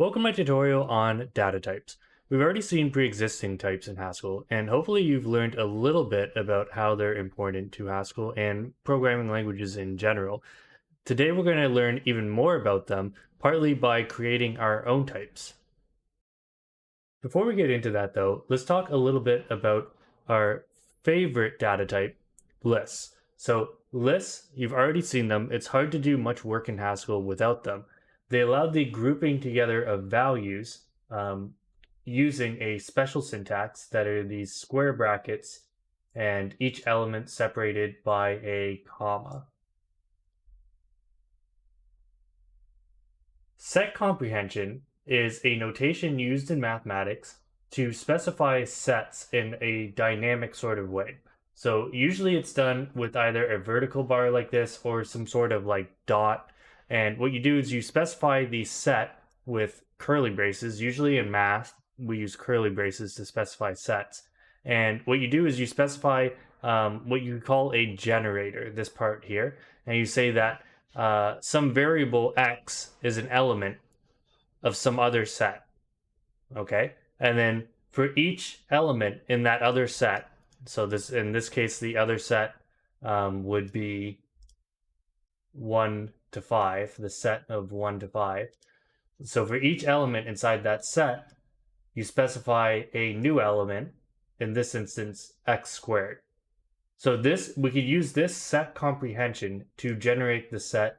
Welcome to my tutorial on data types. We've already seen pre-existing types in Haskell, and hopefully you've learned a little bit about how they're important to Haskell and programming languages in general. Today we're going to learn even more about them, partly by creating our own types. Before we get into that though, let's talk a little bit about our favorite data type, lists. So lists, you've already seen them. It's hard to do much work in Haskell without them. They allow the grouping together of values using a special syntax that are these square brackets and each element separated by a comma. Set comprehension is a notation used in mathematics to specify sets in a dynamic sort of way. So usually it's done with either a vertical bar like this or some sort of like dot. And what you do is you specify the set with curly braces. Usually in math, we use curly braces to specify sets. And what you do is you specify what you call a generator, this part here. And you say that some variable x is an element of some other set. Okay? And then for each element in that other set, so this in this case, the other set would be 1 to 5, the set of 1 to 5. So for each element inside that set, you specify a new element, in this instance, x squared. So this we could use this set comprehension to generate the set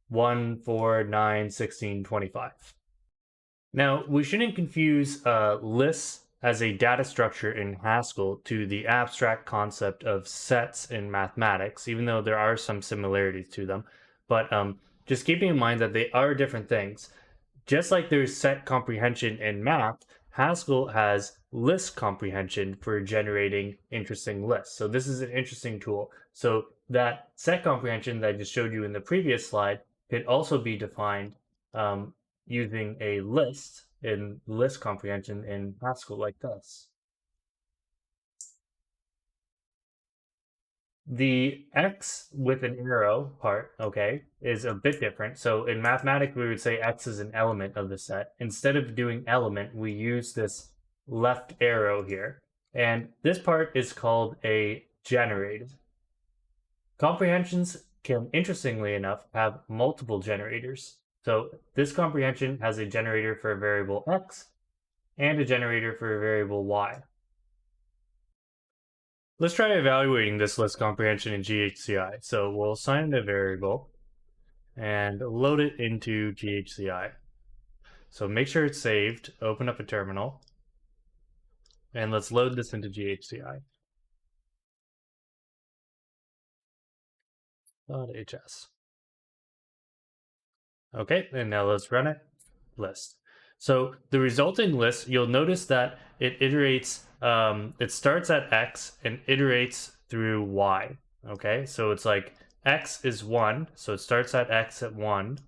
1, 4, 9, 16, 25. Now, we shouldn't confuse lists as a data structure in Haskell to the abstract concept of sets in mathematics, even though there are some similarities to them. But just keeping in mind that they are different things. Just like there's set comprehension in math, Haskell has list comprehension for generating interesting lists. So this is an interesting tool. So that set comprehension that I just showed you in the previous slide could also be defined using a list in list comprehension in Haskell like this. The x with an arrow part, okay, is a bit different. So in mathematics, we would say x is an element of the set. Instead of doing element, we use this left arrow here. And this part is called a generator. Comprehensions can, interestingly enough, have multiple generators. So this comprehension has a generator for a variable x and a generator for a variable y. Let's try evaluating this list comprehension in GHCI. So we'll assign a variable and load it into GHCI. So make sure it's saved, open up a terminal, and let's load this into GHCI. .hs. Okay, and now let's run it. List. So the resulting list, you'll notice that it iterates, it starts at x and iterates through y. Okay, so it's like x is 1, so it starts at x at 1.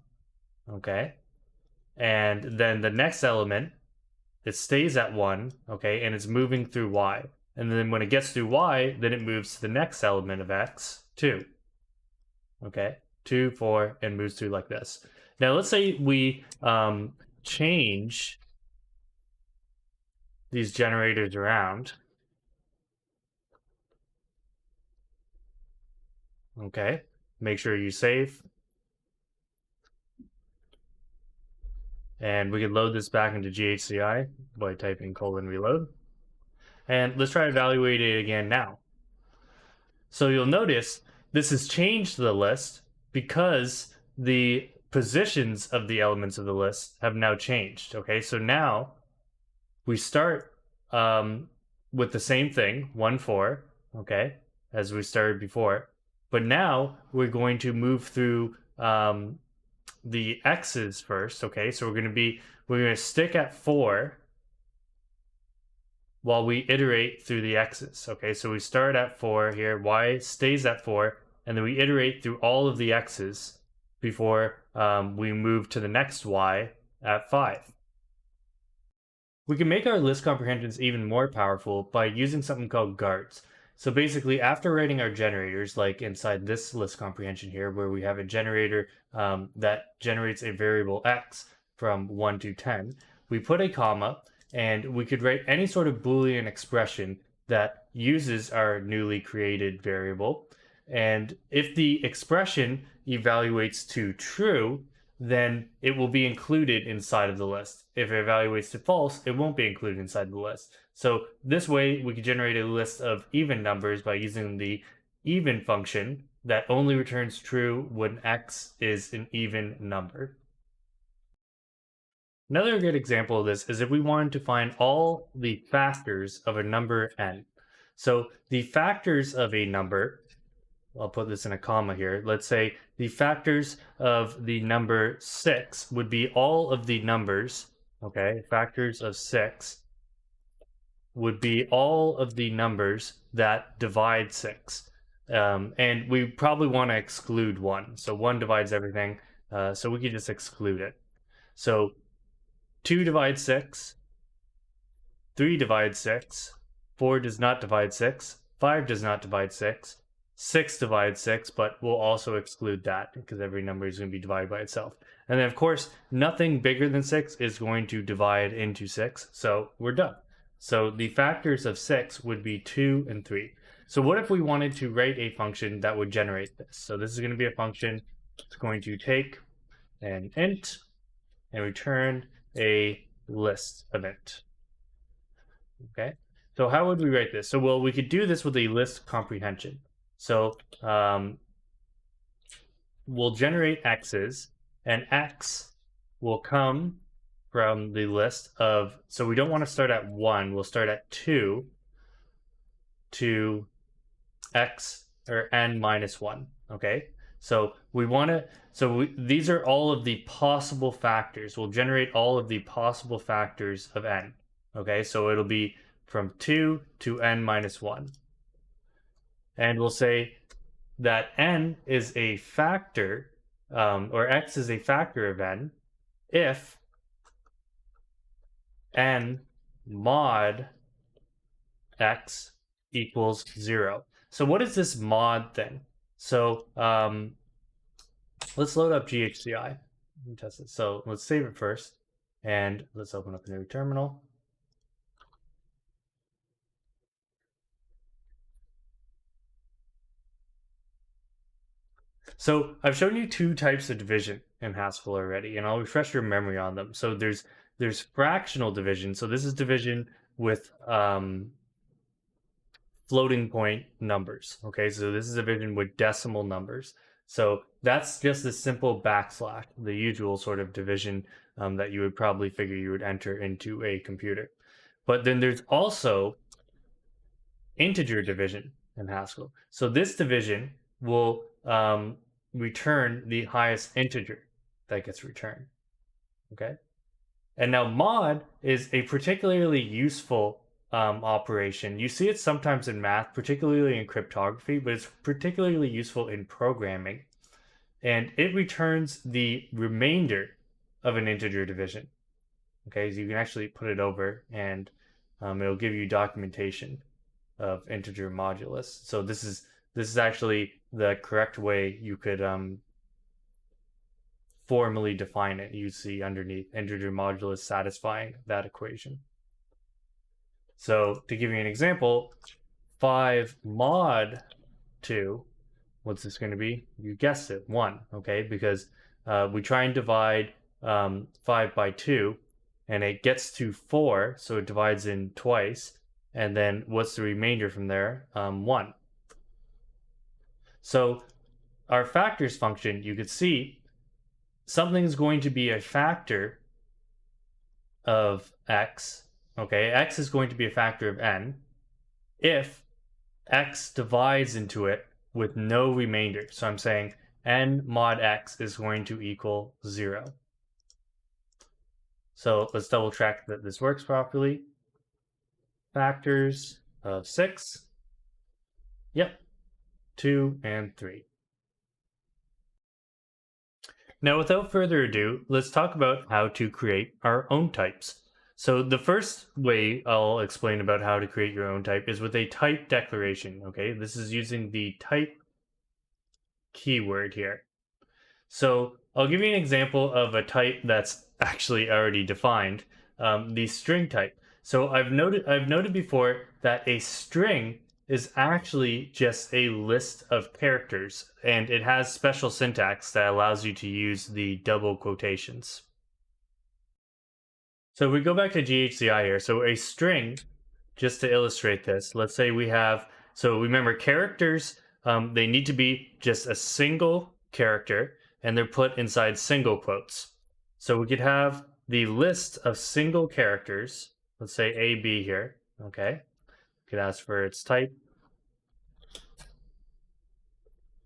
Okay, and then the next element, it stays at 1, okay, and it's moving through y. And then when it gets through y, then it moves to the next element of x, 2. Okay, 2, 4, and moves through like this. Now let's say we change these generators around. Okay, make sure you save. And we can load this back into GHCI by typing :reload. And let's try to evaluate it again now. So you'll notice this has changed the list because the positions of the elements of the list have now changed. Okay, so now we start with the same thing, 1, 4, okay, as we started before. But now we're going to move through the x's first, okay? So we're going to stick at 4 while we iterate through the x's, okay? So we start at 4 here, y stays at 4, and then we iterate through all of the x's before we move to the next y at 5. We can make our list comprehensions even more powerful by using something called guards. So basically, after writing our generators, like inside this list comprehension here, where we have a generator that generates a variable x, from 1 to 10, we put a comma, and we could write any sort of Boolean expression that uses our newly created variable. And if the expression evaluates to true, then it will be included inside of the list. If it evaluates to false, it won't be included inside the list. So this way, we could generate a list of even numbers by using the even function that only returns true when x is an even number. Another good example of this is if we wanted to find all the factors of a number n. So the factors of a number, I'll put this in a comma here. Let's say the factors of the number 6 would be all of the numbers, okay? Factors of 6 would be all of the numbers that divide 6. And we probably want to exclude 1. So 1 divides everything, so we could just exclude it. So 2 divides 6, 3 divides 6, 4 does not divide 6, 5 does not divide 6, 6 divides 6, but we'll also exclude that because every number is going to be divided by itself. And then, of course, nothing bigger than 6 is going to divide into 6, so we're done. So the factors of 6 would be 2 and 3. So what if we wanted to write a function that would generate this? So this is going to be a function that's going to take an int and return a list of int. Okay, so how would we write this? So, well, we could do this with a list comprehension. So we'll generate x's, and x will come from the list of, so we don't want to start at 1, we'll start at 2 to x or n minus 1, okay? So we want to, these are all of the possible factors. We'll generate all of the possible factors of n, okay? So it'll be from 2 to n minus 1. And we'll say that n is a factor, or x is a factor of n, if n mod x equals 0. So what is this mod thing? So let's load up GHCI and test it. So let's save it first, and let's open up a new terminal. So I've shown you two types of division in Haskell already, and I'll refresh your memory on them. So there's fractional division. So this is division with floating point numbers. Okay, so this is division with decimal numbers. So that's just a simple backslash, the usual sort of division that you would probably figure you would enter into a computer. But then there's also integer division in Haskell. So this division will return the highest integer that gets returned. Okay, and now mod is a particularly useful operation. You see it sometimes in math, particularly in cryptography, but it's particularly useful in programming. And it returns the remainder of an integer division. Okay, so you can actually put it over, and it'll give you documentation of integer modulus. So this is actually the correct way you could formally define it. You see underneath integer modulus satisfying that equation. So to give you an example, 5 mod 2, what's this going to be? You guessed it, 1, okay? Because we try and divide 5 by 2, and it gets to 4, so it divides in twice. And then what's the remainder from there? 1. So our factors function, you could see something's going to be a factor of x. Okay, x is going to be a factor of n if x divides into it with no remainder. So I'm saying n mod x is going to equal 0. So let's double check that this works properly. Factors of 6. Yep, 2 and 3. Now, without further ado, let's talk about how to create our own types. So the first way I'll explain about how to create your own type is with a type declaration, okay? This is using the type keyword here. So I'll give you an example of a type that's actually already defined, the string type. So I've noted before that a string is actually just a list of characters, and it has special syntax that allows you to use the double quotations. So we go back to GHCI here. So a string, just to illustrate this, let's say we have, so remember characters, they need to be just a single character and they're put inside single quotes. So we could have the list of single characters, let's say AB here, okay? We could ask for its type.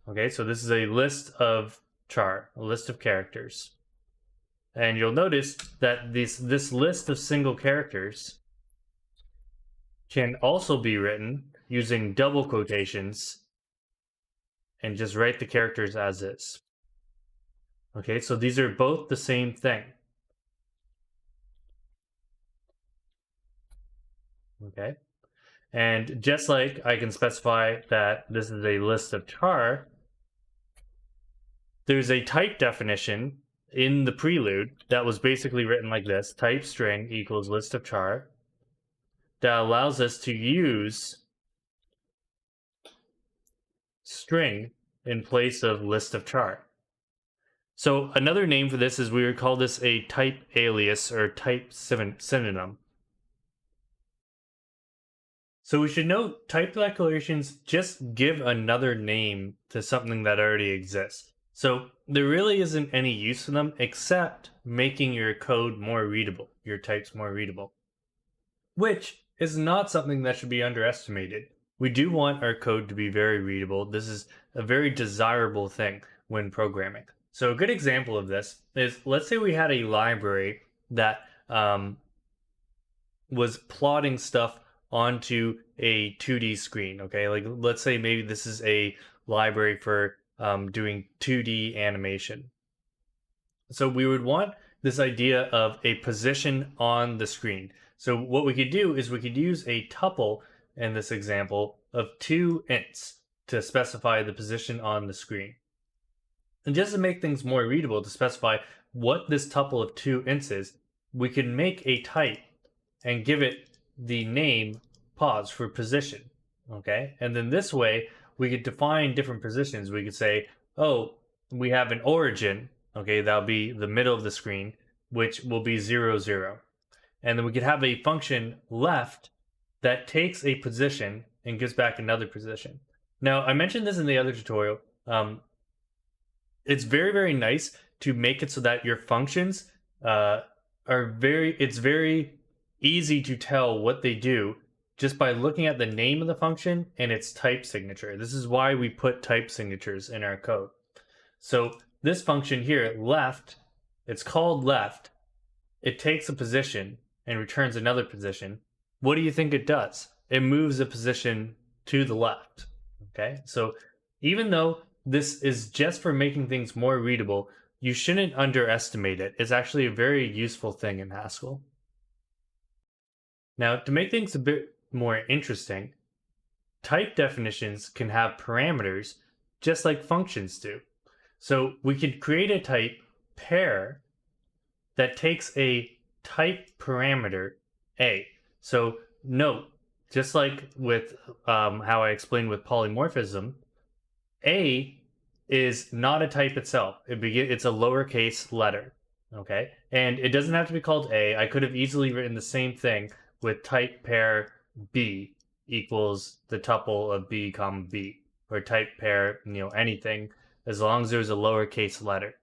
Okay, so this is a list of char, a list of characters. And you'll notice that this list of single characters can also be written using double quotations and just write the characters as is. Okay, so these are both the same thing. Okay, and just like I can specify that this is a list of char, there's a type definition in the prelude that was basically written like this: type string equals list of char, that allows us to use string in place of list of char. So another name for this is we would call this a type alias or type synonym. So we should note type declarations just give another name to something that already exists. So there really isn't any use for them except making your code more readable, your types more readable, which is not something that should be underestimated. We do want our code to be very readable. This is a very desirable thing when programming. So a good example of this is, let's say we had a library that was plotting stuff onto a 2D screen, okay? Like, let's say maybe this is a library for doing 2D animation. So we would want this idea of a position on the screen. So what we could do is we could use a tuple in this example of 2 ints to specify the position on the screen. And just to make things more readable, to specify what this tuple of 2 ints is, we can make a type and give it the name pause for position, okay? And then this way, we could define different positions. We could say, oh, we have an origin, okay, that'll be the middle of the screen, which will be 0, 0. And then we could have a function left that takes a position and gives back another position. Now, I mentioned this in the other tutorial. It's very, very nice to make it so that your functions it's very easy to tell what they do just by looking at the name of the function and its type signature. This is why we put type signatures in our code. So this function here, left, it's called left. It takes a position and returns another position. What do you think it does? It moves a position to the left. Okay, so even though this is just for making things more readable, you shouldn't underestimate it. It's actually a very useful thing in Haskell. Now, to make things a bit more interesting, type definitions can have parameters just like functions do. So we could create a type pair that takes a type parameter A. So note, just like with how I explained with polymorphism, A is not a type itself. It's a lowercase letter, okay? And it doesn't have to be called A. I could have easily written the same thing with type pair B equals the tuple of B comma B, or type pair, anything, as long as there's a lowercase letter.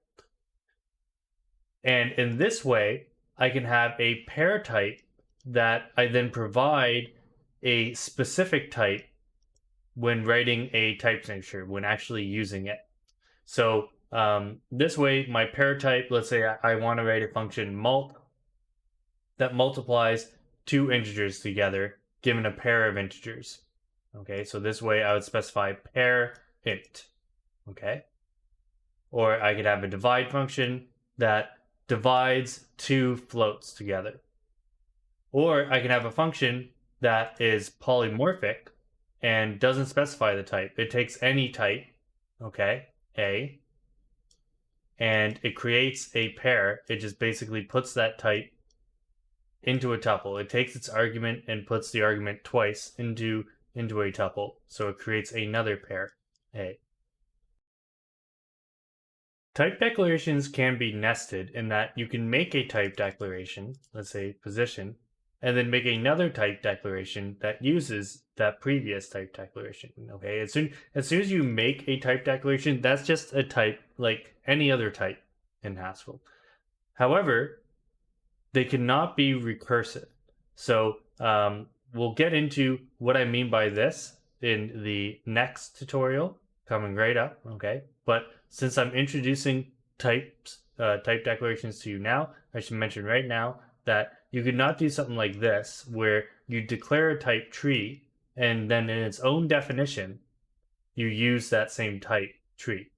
And in this way, I can have a pair type that I then provide a specific type when writing a type signature, when actually using it. So this way, my pair type, let's say I want to write a function mult that multiplies 2 integers together, given a pair of integers. Okay, so this way I would specify pair int. Okay, or I could have a divide function that divides 2 floats together. Or I can have a function that is polymorphic and doesn't specify the type. It takes any type, okay, A, and it creates a pair. It just basically puts that type into a tuple. It takes its argument and puts the argument twice into a tuple, so it creates another pair, A. Type declarations can be nested in that you can make a type declaration, let's say position, and then make another type declaration that uses that previous type declaration. Okay, as soon as you make a type declaration, that's just a type like any other type in Haskell. However, they cannot be recursive. So we'll get into what I mean by this in the next tutorial coming right up. Okay, but since I'm introducing type declarations to you now, I should mention right now that you could not do something like this where you declare a type tree and then in its own definition you use that same type tree.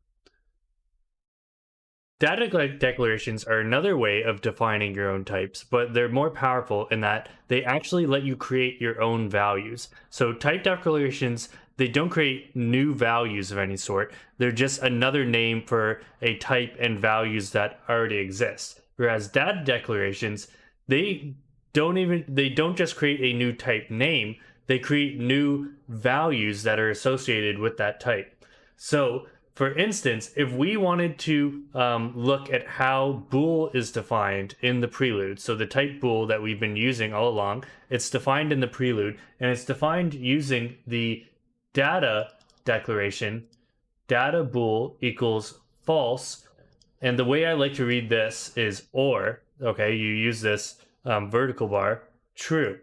Data declarations are another way of defining your own types, but they're more powerful in that they actually let you create your own values. So type declarations, they don't create new values of any sort. They're just another name for a type and values that already exist. Whereas data declarations, they don't just create a new type name, they create new values that are associated with that type. So for instance, if we wanted to look at how bool is defined in the prelude, so the type bool that we've been using all along, it's defined in the prelude, and it's defined using the data declaration, data bool equals false, and the way I like to read this is or, okay, you use this vertical bar, true.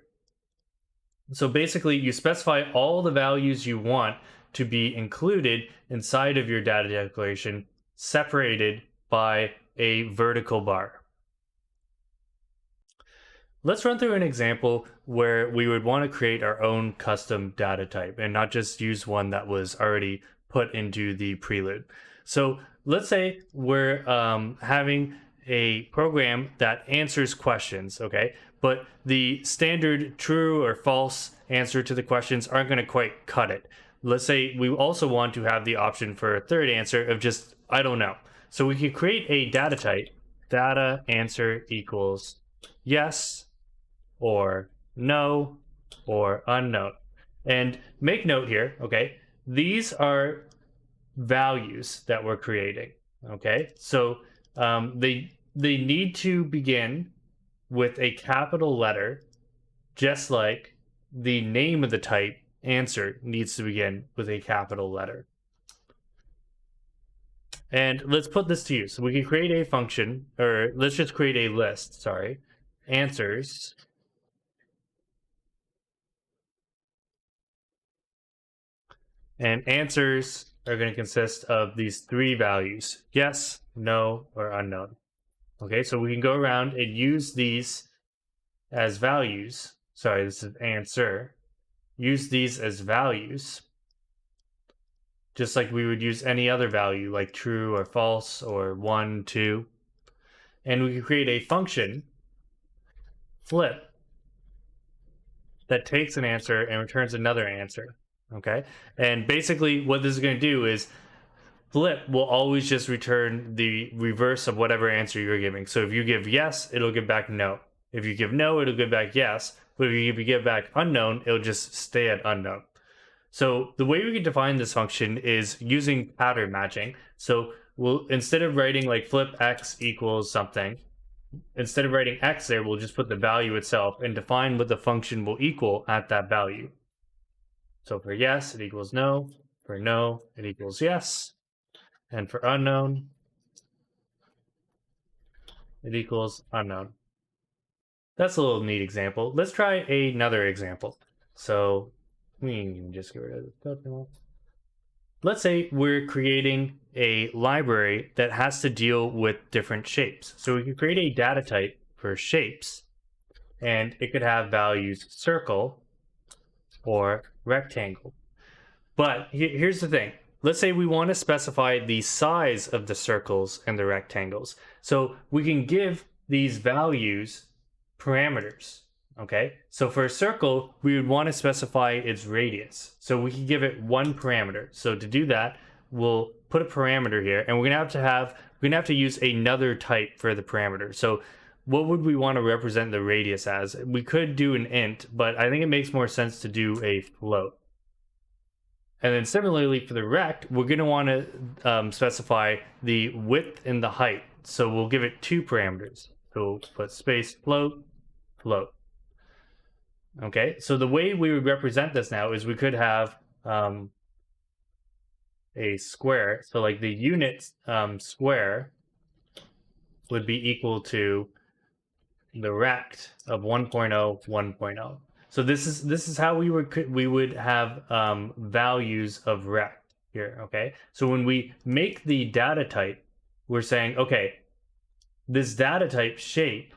So basically, you specify all the values you want to be included inside of your data declaration, separated by a vertical bar. Let's run through an example where we would want to create our own custom data type and not just use one that was already put into the prelude. So let's say we're having a program that answers questions, okay? But the standard true or false answer to the questions aren't going to quite cut it. Let's say we also want to have the option for a third answer of just, I don't know. So we could create a data type, data answer equals yes, or no, or unknown. And make note here, okay? These are values that we're creating, okay? So they need to begin with a capital letter, just like the name of the type answer needs to begin with a capital letter. And let's put this to use. So we can create a function, or let's just create a list, sorry. Answers and answers are going to consist of these three values, yes, no, or unknown. Okay, so we can go around and use these as values. Sorry, this is answer. Use these as values, just like we would use any other value, like true or false or 1, 2. And we can create a function, flip, that takes an answer and returns another answer, okay? And basically what this is going to do is flip will always just return the reverse of whatever answer you're giving. So if you give yes, it'll give back no. If you give no, it'll give back yes. But if you give back unknown, it'll just stay at unknown. So the way we can define this function is using pattern matching. So we'll, instead of writing like flip x equals something, instead of writing x there, we'll just put the value itself and define what the function will equal at that value. So for yes, it equals no. For no, it equals yes. And for unknown, it equals unknown. That's a little neat example. Let's try another example. So we can just get rid of the stuff. Let's say we're creating a library that has to deal with different shapes. So we can create a data type for shapes, and it could have values circle or rectangle. But here's the thing. Let's say we want to specify the size of the circles and the rectangles. So we can give these values parameters, okay? So for a circle, we would want to specify its radius. So we can give it one parameter. So to do that, we'll put a parameter here, and we're gonna have to use another type for the parameter. So what would we want to represent the radius as? We could do an int, but I think it makes more sense to do a float. And then similarly for the rect, we're going to want to specify the width and the height. So we'll give it 2 parameters. So we'll put space float, float. Okay, so the way we would represent this now is we could have a square. So like the unit square would be equal to the rect of 1.0, 1.0. So this is how we would have values of rect here. Okay, so when we make the data type, we're saying, okay, this data type shape.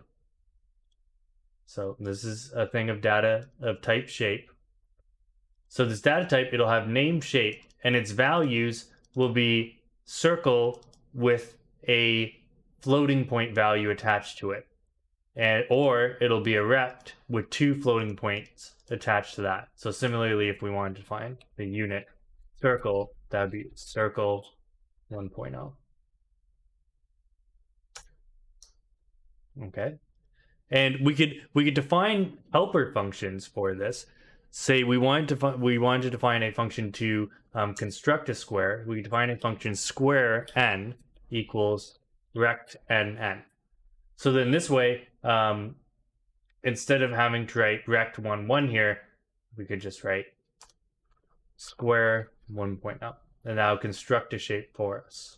So this is a thing of data of type shape. So this data type, it'll have name shape, and its values will be circle with a floating point value attached to it. Or it'll be a rect with 2 floating points attached to that. So similarly, if we wanted to find the unit circle, that would be circle 1.0. Okay, and we could define helper functions for this. Say we wanted to define a function to construct a square. We define a function square n equals rect n. So then this way, instead of having to write rect 1 here, we could just write square 1.0, and that'll construct a shape for us.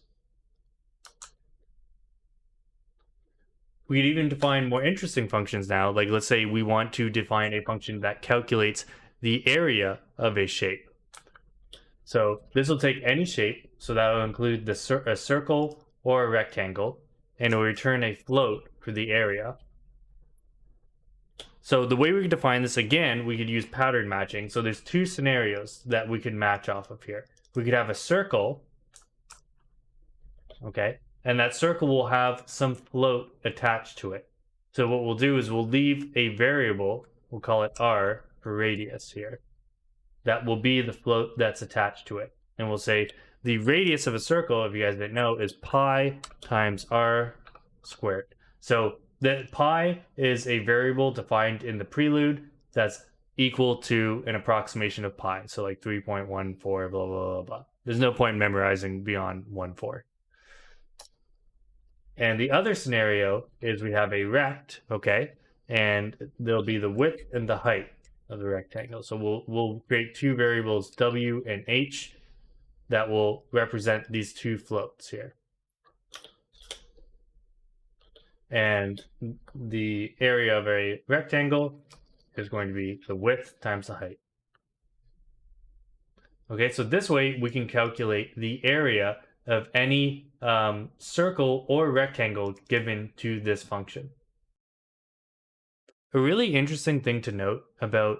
We could even define more interesting functions now. Like let's say we want to define a function that calculates the area of a shape. So this will take any shape, so that will include a circle or a rectangle, and it will return a float for the area. So the way we could define this, again, we could use pattern matching. So there's 2 scenarios that we could match off of here. We could have a circle, okay, and that circle will have some float attached to it. So what we'll do is we'll leave a variable, we'll call it r for radius here, that will be the float that's attached to it. And we'll say the radius of a circle, if you guys didn't know, is pi times r squared. So that pi is a variable defined in the prelude that's equal to an approximation of pi. So like 3.14, blah, blah, blah, blah. There's no point in memorizing beyond 1.4. And the other scenario is we have a rect, okay? And there'll be the width and the height of the rectangle. So we'll create 2 variables, w and h, that will represent these 2 floats here. And the area of a rectangle is going to be the width times the height. Okay, so this way we can calculate the area of any circle or rectangle given to this function. A really interesting thing to note about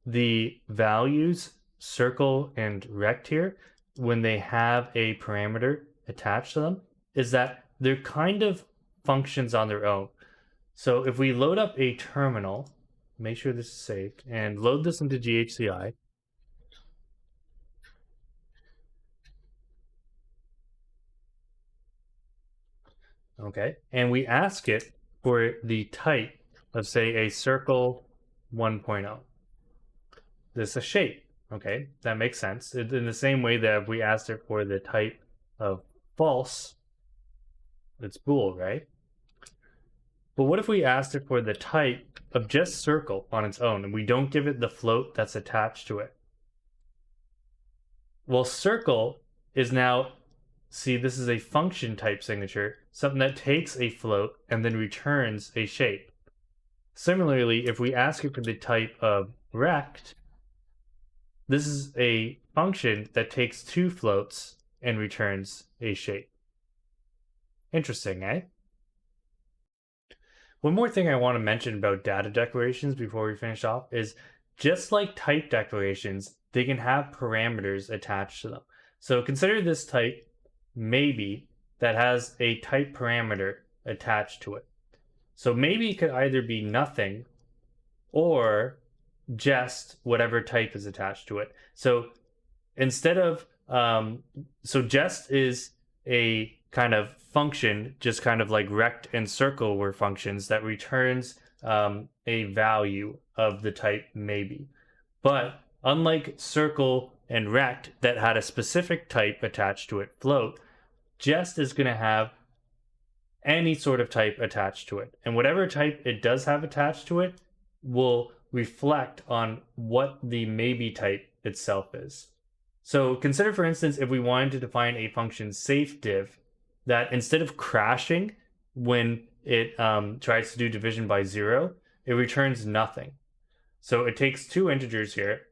the values circle and rect here, when they have a parameter attached to them, is that they're kind of functions on their own. So if we load up a terminal, make sure this is saved, and load this into GHCI, okay, and we ask it for the type of, say, a circle 1.0. This is a shape, okay, that makes sense. In the same way that if we asked it for the type of false, it's bool, right? But what if we asked it for the type of just circle on its own, and we don't give it the float that's attached to it? Well, circle is now, see, this is a function type signature, something that takes a float and then returns a shape. Similarly, if we ask it for the type of rect, this is a function that takes 2 floats and returns a shape. Interesting, eh? One more thing I want to mention about data declarations before we finish off is, just like type declarations, they can have parameters attached to them. So consider this type maybe that has a type parameter attached to it. So maybe could either be nothing or just whatever type is attached to it. So instead of So jest is a kind of function, just kind of like rect and circle were functions that returns a value of the type maybe. But unlike circle and rect that had a specific type attached to it, float, jest is going to have any sort of type attached to it. And whatever type it does have attached to it will reflect on what the maybe type itself is. So consider, for instance, if we wanted to define a function safediv that instead of crashing when it tries to do division by 0, it returns nothing. So it takes two integers here,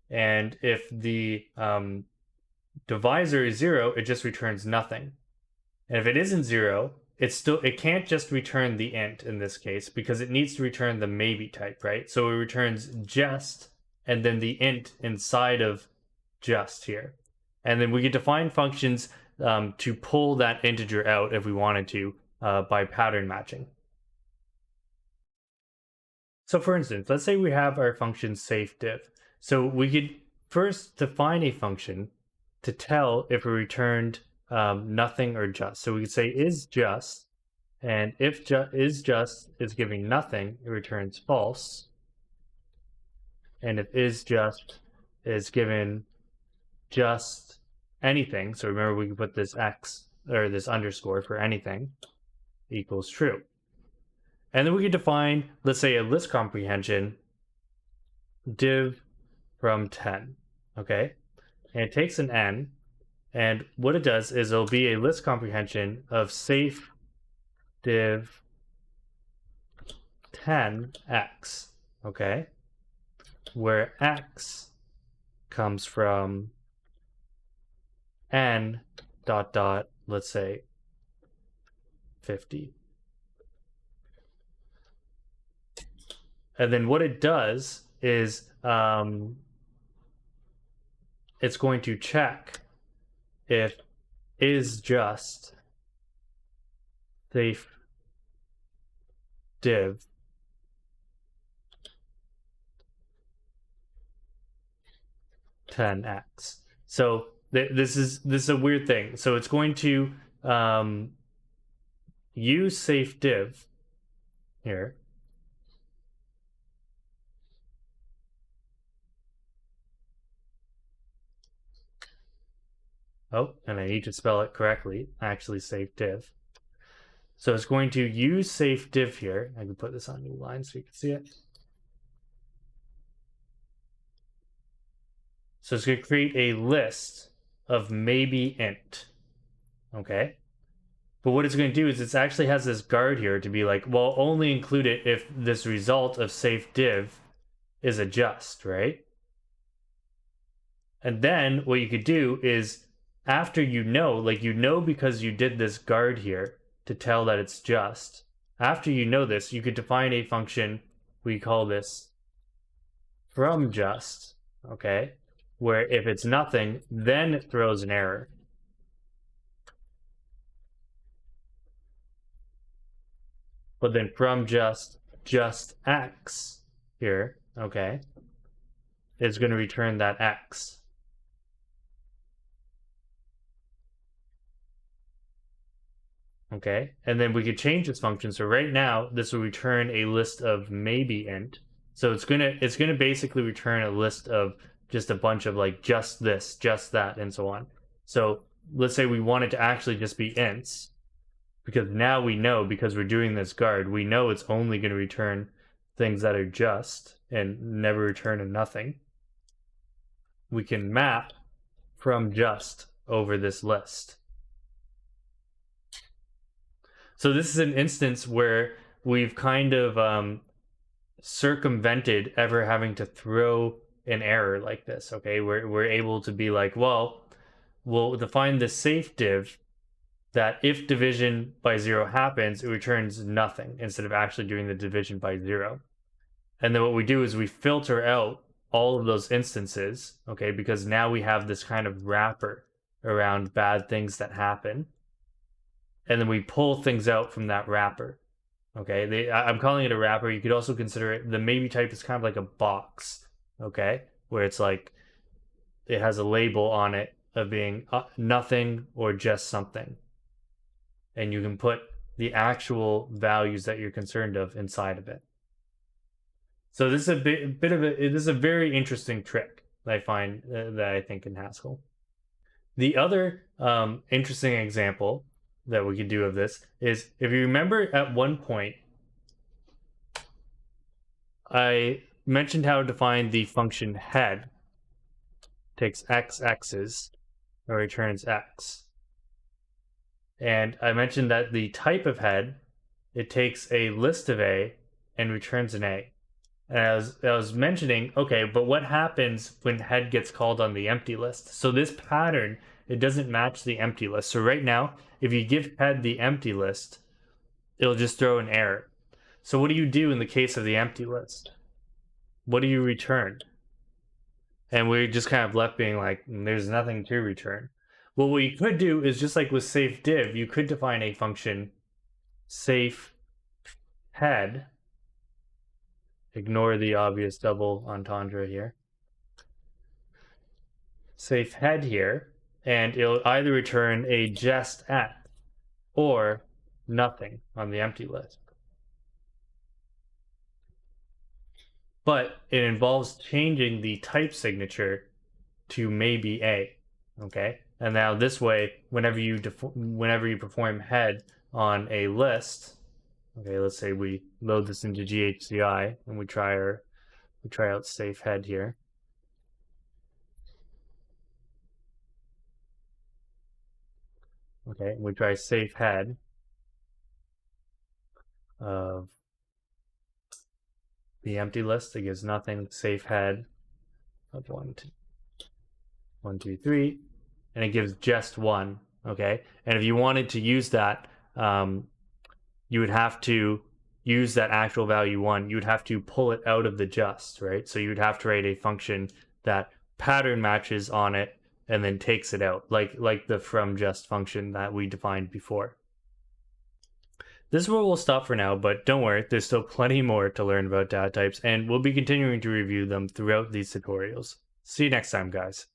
and if the divisor is 0, it just returns nothing. And if it isn't 0, it can't just return the int in this case because it needs to return the maybe type, right? So it returns just and then the int inside of just here. And then we could define functions to pull that integer out if we wanted to by pattern matching. So for instance, let's say we have our function safediv. So we could first define a function to tell if it returned nothing or just. So we could say is just, and if is just is giving nothing, it returns false. And if is just is given just anything, so remember we can put this x or this underscore for anything, equals true. And then we can define, let's say, a list comprehension div from 10, okay? And it takes an n, and what it does is it'll be a list comprehension of safe div 10x, okay? Where x comes from n dot dot, let's say, 50. And then what it does is it's going to check if is just safe div (10x). So this is a weird thing. So it's going to use safe div here. Oh, and I need to spell it correctly. Actually, safe div. So it's going to use safe div here. I can put this on a new line so you can see it. So it's going to create a list of maybe int. Okay? But what it's going to do is it actually has this guard here to be like, well, only include it if this result of safe div is a just, right? And then what you could do is after you know because you did this guard here to tell that it's just, after you know this, you could define a function, we call this from just, okay? Where if it's nothing, then it throws an error. But then from just x here, okay, is going to return that x. Okay, and then we could change this function. So right now, this will return a list of maybe int. So it's gonna basically return a list of just a bunch of like just this, just that, and so on. So let's say we want it to actually just be ints, because now we know, because we're doing this guard, we know it's only going to return things that are just and never return a nothing. We can map from just over this list. So this is an instance where we've kind of circumvented ever having to throw an error like this, okay? We're able to be like, well, we'll define the safe div that if division by 0 happens, it returns nothing instead of actually doing the division by 0. And then what we do is we filter out all of those instances, okay? Because now we have this kind of wrapper around bad things that happen. And then we pull things out from that wrapper. Okay, I'm calling it a wrapper. You could also consider it, the maybe type is kind of like a box, okay? Where it's like, it has a label on it, of being nothing or just something. And you can put the actual values that you're concerned of inside of it. So this is a bit of this is a very interesting trick that I find that I think in Haskell. The other interesting example that we could do of this is, if you remember at one point, I mentioned how to define the function head. Takes x's and returns x. And I mentioned that the type of head, it takes a list of A and returns an A. And I was mentioning, okay, but what happens when head gets called on the empty list? So this pattern, it doesn't match the empty list. So right now, if you give head the empty list, it'll just throw an error. So what do you do in the case of the empty list? What do you return? And we're just kind of left being like, there's nothing to return. Well, what you could do is, just like with safe div, you could define a function safe head. Ignore the obvious double entendre here. Safe head here, and it'll either return a just at or nothing on the empty list. But it involves changing the type signature to maybe A. Okay, and now this way, whenever you perform head on a list, okay, let's say we load this into GHCI and we try out safe head here. Okay, we try safe head of the empty list. It gives nothing. Safe head of 1, 2, 3, and it gives just 1. Okay, and if you wanted to use that, you would have to use that actual value 1. You would have to pull it out of the just, right? So you would have to write a function that pattern matches on it and then takes it out, like the from just function that we defined before. This is where we'll stop for now, but don't worry, there's still plenty more to learn about data types, and we'll be continuing to review them throughout these tutorials. See you next time, guys.